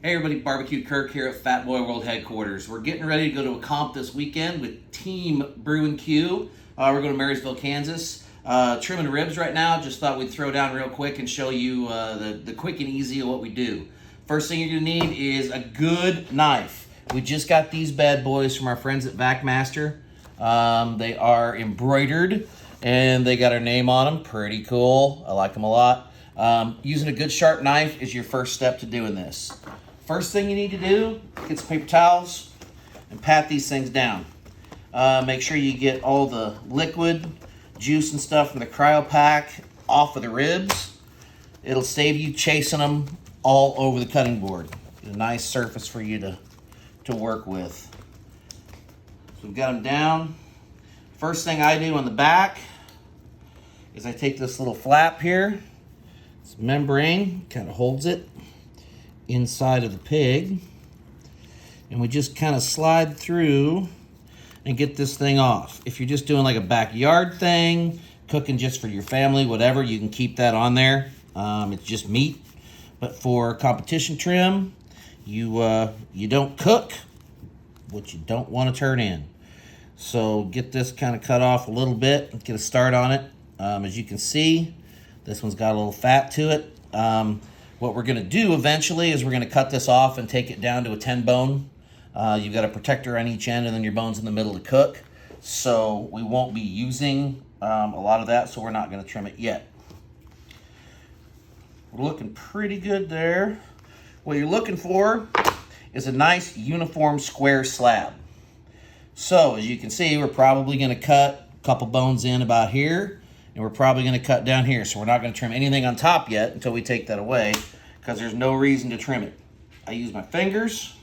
Hey everybody, Barbecue Kirk here at Fat Boy World Headquarters. We're getting ready to go to a comp this weekend with Team Brew and Q. We're going to Marysville, Kansas. Trimming ribs right now. Just thought we'd throw down real quick and show you the quick and easy of what we do. First thing you're going to need is a good knife. We just got these bad boys from our friends at VacMaster. They are embroidered and they got our name on them. Pretty cool. I like them a lot. Using a good sharp knife is your first step to doing this. First thing you need to do, get some paper towels and pat these things down. Make sure you get all the liquid, juice and stuff from the cryo pack off of the ribs. It'll save you chasing them all over the cutting board. Get a nice surface for you to work with. So we've got them down. First thing I do on the back is I take this little flap here. It's membrane, kind of holds it inside of the pig, and we just kind of slide through and get this thing off. If you're just doing like a backyard thing, cooking just for your family, whatever, you can keep that on there. It's just meat. But for competition trim, you don't cook what you don't want to turn in. So get this kind of cut off a little bit and get a start on it. As you can see, this one's got a little fat to it. What we're going to do eventually is we're going to cut this off and take it down to a 10 bone. You've got a protector on each end and then your bone's in the middle to cook. So we won't be using a lot of that, so we're not going to trim it yet. We're looking pretty good there. What you're looking for is a nice uniform square slab. So as you can see, we're probably going to cut a couple bones in about here. And we're probably going to cut down here. So we're not going to trim anything on top yet until we take that away, because there's no reason to trim it. I use my fingers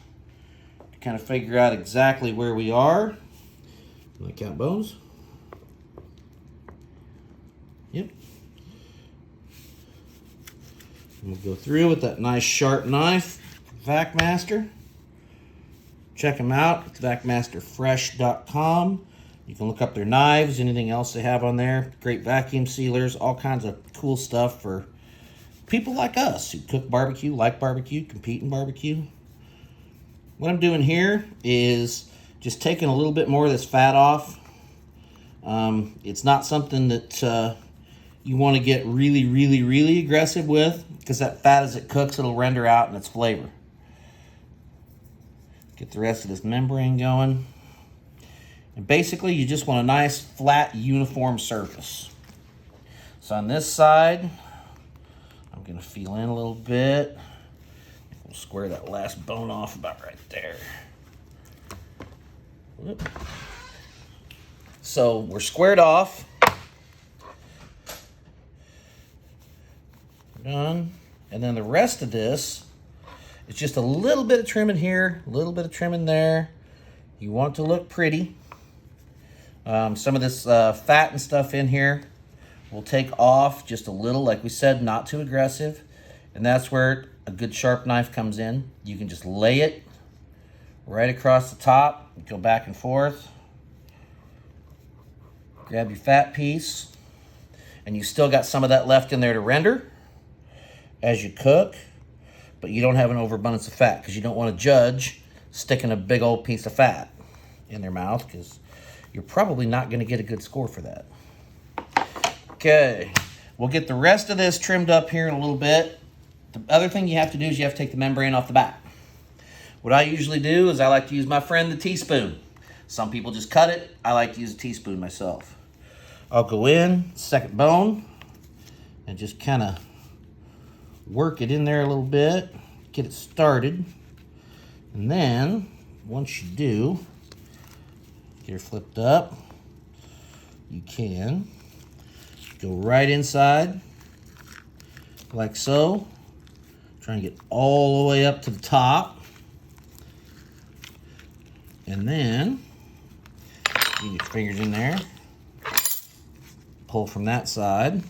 to kind of figure out exactly where we are. Can I count bones? Yep. And we'll go through with that nice sharp knife, VacMaster. Check them out. It's VacMasterFresh.com. You can look up their knives, anything else they have on there. Great vacuum sealers, all kinds of cool stuff for people like us who cook barbecue, like barbecue, compete in barbecue. What I'm doing here is just taking a little bit more of this fat off. It's not something that you want to get really, really, really aggressive with, because that fat, as it cooks, it'll render out in its flavor. Get the rest of this membrane going. And basically, you just want a nice, flat, uniform surface. So on this side, I'm going to feel in a little bit. We'll square that last bone off about right there. Whoop. So we're squared off. Done. And then the rest of this is just a little bit of trimming here, a little bit of trimming there. You want it to look pretty. Some of this fat and stuff in here we'll take off just a little, like we said, not too aggressive. And that's where a good sharp knife comes in. You can just lay it right across the top, go back and forth. Grab your fat piece, and you still got some of that left in there to render as you cook, but you don't have an overabundance of fat, because you don't want to judge sticking a big old piece of fat in their mouth, because you're probably not going to get a good score for that. Okay, we'll get the rest of this trimmed up here in a little bit. The other thing you have to do is you have to take the membrane off the back. What I usually do is I like to use my friend the teaspoon. Some people just cut it. I like to use a teaspoon myself. I'll go in, second bone, and just kind of work it in there a little bit, get it started. And then, once you do, get her flipped up, you can go right inside, like so. Try and get all the way up to the top. And then, get your fingers in there, pull from that side.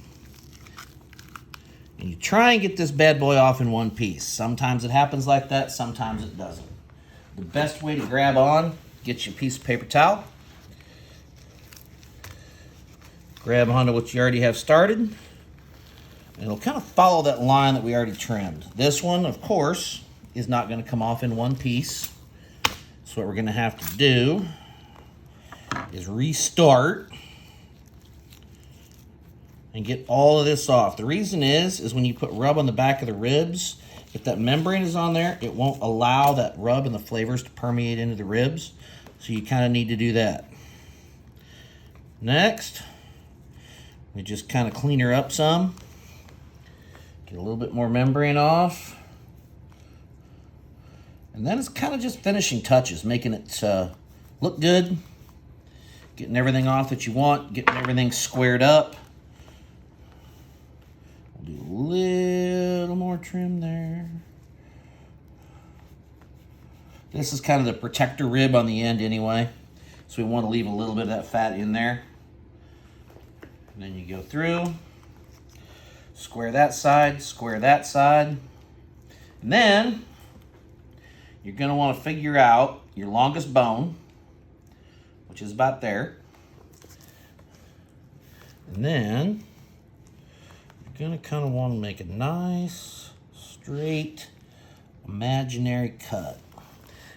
And you try and get this bad boy off in one piece. Sometimes it happens like that, sometimes it doesn't. The best way to grab on, get you a piece of paper towel, grab onto what you already have started, and it'll kind of follow that line that we already trimmed. This one, of course, is not going to come off in one piece. So what we're going to have to do is restart and get all of this off. The reason is when you put rub on the back of the ribs, if that membrane is on there, it won't allow that rub and the flavors to permeate into the ribs. So you kind of need to do that. Next, we just kind of clean her up some. Get a little bit more membrane off. And then it's kind of just finishing touches, making it look good. Getting everything off that you want, getting everything squared up. We'll do a little more trim there. This is kind of the protector rib on the end anyway. So we want to leave a little bit of that fat in there. And then you go through, square that side, and then you're going to want to figure out your longest bone, which is about there. And then you're going to kind of want to make a nice, straight, imaginary cut.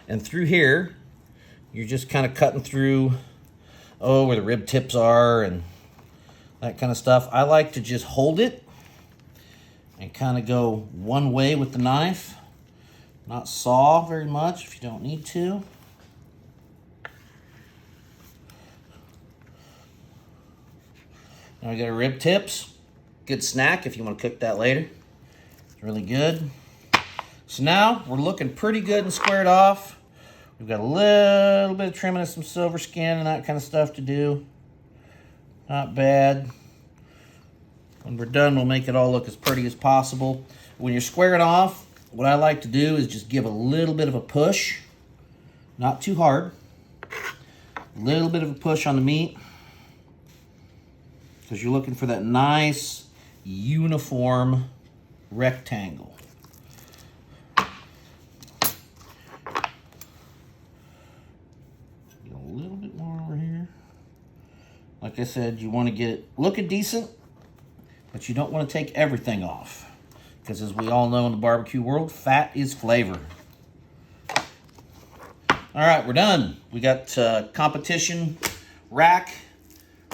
And through here, you're just kind of cutting through, where the rib tips are and that kind of stuff. I like to just hold it and kind of go one way with the knife. Not saw very much if you don't need to. Now we got our rib tips. Good snack if you want to cook that later. It's really good. So now we're looking pretty good and squared off. We've got a little bit of trimming of some silver skin and that kind of stuff to do. Not bad. When we're done, we'll make it all look as pretty as possible. When you're squaring off, what I like to do is just give a little bit of a push. Not too hard. A little bit of a push on the meat. Because you're looking for that nice, uniform rectangle. Get a little bit more over here. Like I said, you want to get it looking decent, but you don't want to take everything off. Because as we all know in the barbecue world, fat is flavor. All right, we're done. We got competition rack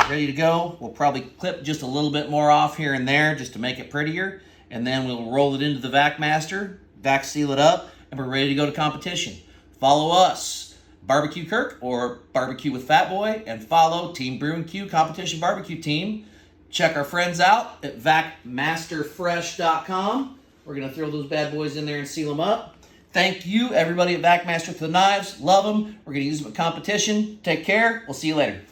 ready to go. We'll probably clip just a little bit more off here and there just to make it prettier. And then we'll roll it into the VacMaster, vac seal it up, and we're ready to go to competition. Follow us, Barbecue Kirk or Barbecue with Fat Boy, and follow Team Brew & Q Competition Barbecue Team. Check our friends out at VacMasterFresh.com. We're going to throw those bad boys in there and seal them up. Thank you, everybody at VacMaster for the knives. Love them. We're going to use them at competition. Take care. We'll see you later.